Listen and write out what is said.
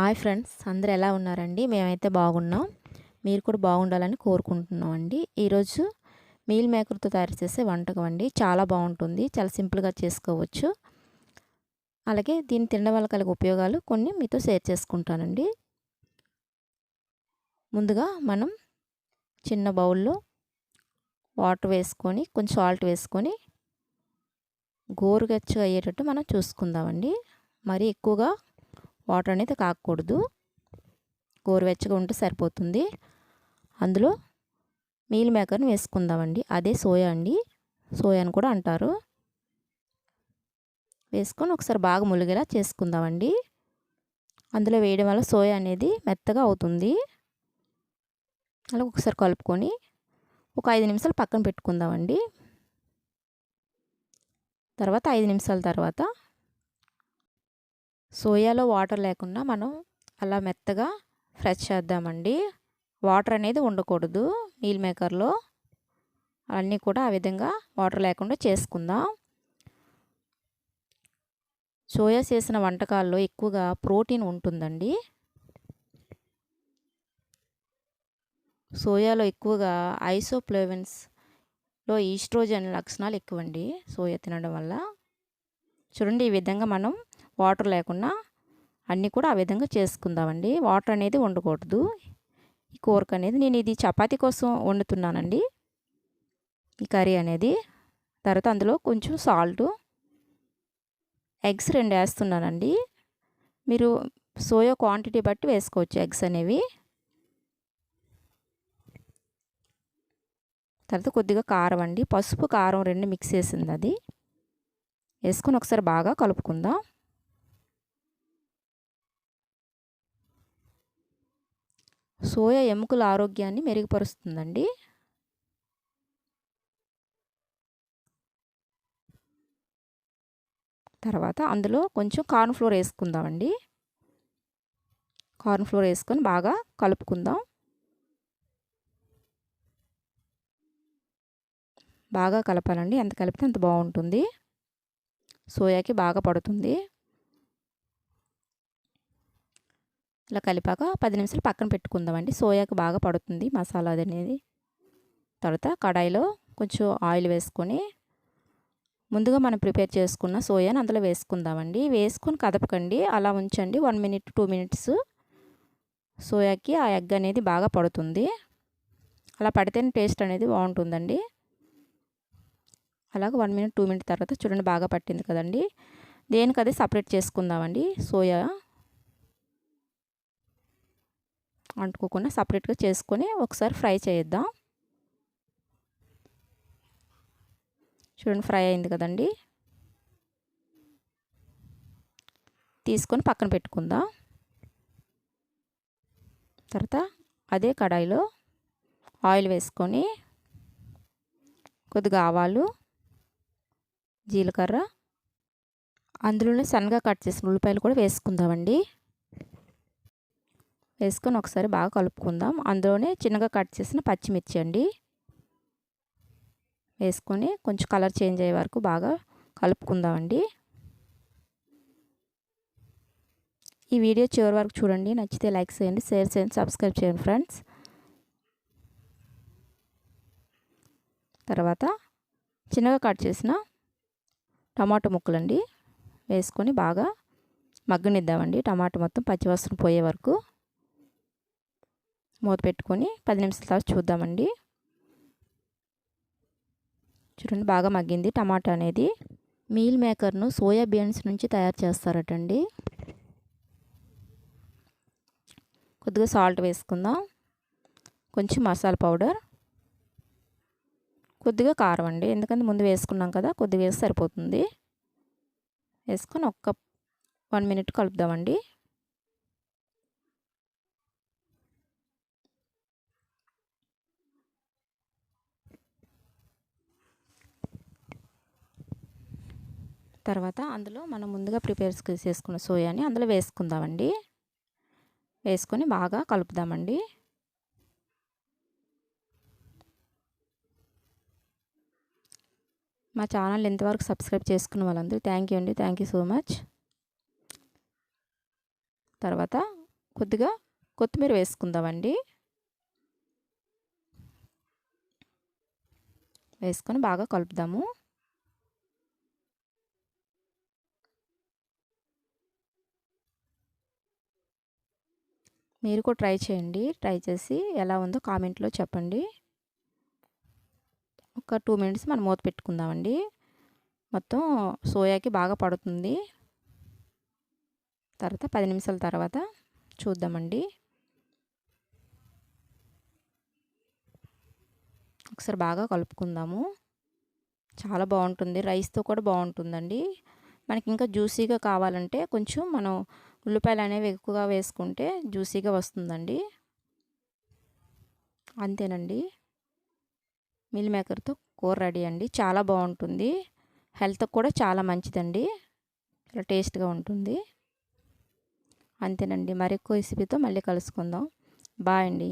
Hi friends, అందరూ ఎలా ఉన్నారండి? మేమైతే బాగున్నాం. మీరు కూడా బాగుండాలని కోరుకుంటున్నామండి. ఈరోజు మీల్ మేకర్తో తయారు చేసే వంటకం అండి. చాలా బాగుంటుంది. చాలా సింపుల్గా చేసుకోవచ్చు. అలాగే దీన్ని తినడం వల్ల కలిగే ఉపయోగాలు కొన్ని మీతో షేర్ చేసుకుంటానండి. ముందుగా మనం చిన్న బౌల్లో వాటర్ వేసుకొని కొంచెం సాల్ట్ వేసుకొని గోరువెచ్చగా అయ్యేటట్టు మనం చూసుకుందామండి. మరీ ఎక్కువగా వాటర్ అనేది కాకూడదు. గోరువెచ్చగా ఉంటే సరిపోతుంది. అందులో మీల్ మేకర్ని వేసుకుందామండి. అదే సోయా అండి. సోయా అని కూడా అంటారు. వేసుకొని ఒకసారి బాగా ములిగేలా చేసుకుందామండి. అందులో వేయడం వల్ల సోయా అనేది మెత్తగా అవుతుంది. అలా ఒకసారి కలుపుకొని ఒక 5 నిమిషాలు పక్కన పెట్టుకుందామండి. తర్వాత 5 నిమిషాల తర్వాత సోయాలో వాటర్ లేకుండా మనం అలా మెత్తగా ఫ్రై చేద్దామండి. వాటర్ అనేది ఉండకూడదు మీల్ మేకర్లో. అన్నీ కూడా ఆ విధంగా వాటర్ లేకుండా చేసుకుందాం. సోయా చేసిన వంటకాల్లో ఎక్కువగా ప్రోటీన్ ఉంటుందండి. సోయాలో ఎక్కువగా ఐసోఫ్లేవిన్స్లో ఈస్ట్రోజన్ లక్షణాలు ఎక్కువండి సోయా తినడం వల్ల. చూడండి, ఈ విధంగా మనం వాటర్ లేకుండా అన్నీ కూడా ఆ విధంగా చేసుకుందామండి. వాటర్ అనేది ఉండకూడదు ఈ కూరకు అనేది. నేను ఇది చపాతీ కోసం వండుతున్నానండి ఈ కర్రీ అనేది. తర్వాత అందులో కొంచెం సాల్టు, ఎగ్స్ 2 వేస్తున్నానండి. మీరు సోయా క్వాంటిటీ బట్టి వేసుకోవచ్చు ఎగ్స్ అనేవి. తర్వాత కొద్దిగా కారం అండి, పసుపు కారం 2 మిక్స్ చేసింది అది వేసుకొని ఒకసారి బాగా కలుపుకుందాం. సోయా ఎముకల ఆరోగ్యాన్ని మెరుగుపరుస్తుందండి. తర్వాత అందులో కొంచెం కార్న్ ఫ్లోర్ వేసుకుందామండి. కార్న్ ఫ్లోర్ వేసుకొని బాగా కలుపుకుందాం. బాగా కలపాలండి. ఎంత కలిపితే అంత బాగుంటుంది. సోయాకి బాగా పడుతుంది. ఇలా కలిపాక 10 నిమిషాలు పక్కన పెట్టుకుందామండి. సోయాకి బాగా పడుతుంది మసాలా అనేది. తర్వాత కడాయిలో కొంచెం ఆయిల్ వేసుకొని ముందుగా మనం ప్రిపేర్ చేసుకున్న సోయాని అందులో వేసుకుందామండి. వేసుకొని కదపకండి, అలా ఉంచండి. 1 మినిట్ 2 మినిట్స్ సోయాకి ఆ ఎగ్ అనేది బాగా పడుతుంది. అలా పడితేనే టేస్ట్ అనేది బాగుంటుందండి. అలాగే 1 మినిట్ 2 మినిట్ తర్వాత చూడండి బాగా పట్టింది కదండి. దేనికి అది సపరేట్ చేసుకుందామండి. సోయా అంటుకోకుండా సపరేట్గా చేసుకొని ఒకసారి ఫ్రై చేద్దాం. చూడండి ఫ్రై అయింది కదండి. తీసుకొని పక్కన పెట్టుకుందాం. తర్వాత అదే కడాయిలో ఆయిల్ వేసుకొని కొద్దిగా ఆవాలు, జీలకర్ర, అందులోనే సన్నగా కట్ చేసిన ఉల్లిపాయలు కూడా వేసుకుందామండి. వేసుకొని ఒకసారి బాగా కలుపుకుందాం. అందులోనే చిన్నగా కట్ చేసిన పచ్చిమిర్చి అండి వేసుకొని కొంచెం కలర్ చేంజ్ అయ్యే వరకు బాగా కలుపుకుందామండి. ఈ వీడియో చివరి వరకు చూడండి. నచ్చితే లైక్ చేయండి, షేర్ చేయండి, సబ్స్క్రైబ్ చేయండి ఫ్రెండ్స్. తర్వాత చిన్నగా కట్ చేసిన టమాటో ముక్కలండి వేసుకొని బాగా మగ్గనిద్దామండి. టమాటో మొత్తం పచ్చివాసన పోయే వరకు మూత పెట్టుకొని 10 నిమిషాల తర్వాత చూద్దామండి. చూడండి బాగా మగ్గింది టమాటా అనేది. మీల్ మేకర్ను సోయా బీన్స్ నుంచి తయారు చేస్తారటండి. కొద్దిగా సాల్ట్ వేసుకుందాం, కొంచెం మసాలా పౌడర్, కొద్దిగా కారం అండి. ఎందుకంటే ముందు వేసుకున్నాం కదా, కొద్దిగా వేసి సరిపోతుంది. వేసుకొని 1 మినిట్ కలుపుదామండి. తర్వాత అందులో మనం ముందుగా ప్రిపేర్ చేసుకున్న సోయాని అందులో వేసుకుందామండి. వేసుకొని బాగా కలుపుదామండి. మా ఛానల్ ఇంతవరకు సబ్స్క్రైబ్ చేసుకున్న వాళ్ళందరూ థ్యాంక్ యూ అండి. Thank you so much. తర్వాత కొద్దిగా కొత్తిమీర వేసుకుందామండి. వేసుకొని బాగా కలుపుదాము. మీరు కూడా ట్రై చేయండి. ట్రై చేసి ఎలా ఉందో కామెంట్లో చెప్పండి. ఒక 2 మినిట్స్ మనం మూత పెట్టుకుందామండి. మొత్తం సోయాకి బాగా పడుతుంది. తర్వాత 10 నిమిషాల తర్వాత చూద్దామండి. ఒకసారి బాగా కలుపుకుందాము. చాలా బాగుంటుంది. రైస్తో కూడా బాగుంటుందండి. మనకి ఇంకా జ్యూసీగా కావాలంటే కొంచెం మనం ఉల్లిపాయలు అనేవి ఎక్కువగా వేసుకుంటే జ్యూసీగా వస్తుందండి. అంతేనండి. మిల్ మేకర్తో కూర రెడీ అండి. చాలా బాగుంటుంది. హెల్త్కి కూడా చాలా మంచిదండి. చాలా టేస్ట్గా ఉంటుంది. అంతేనండి. మరొక రెసిపీతో మళ్ళీ కలుసుకుందాం. బాయ్ అండి.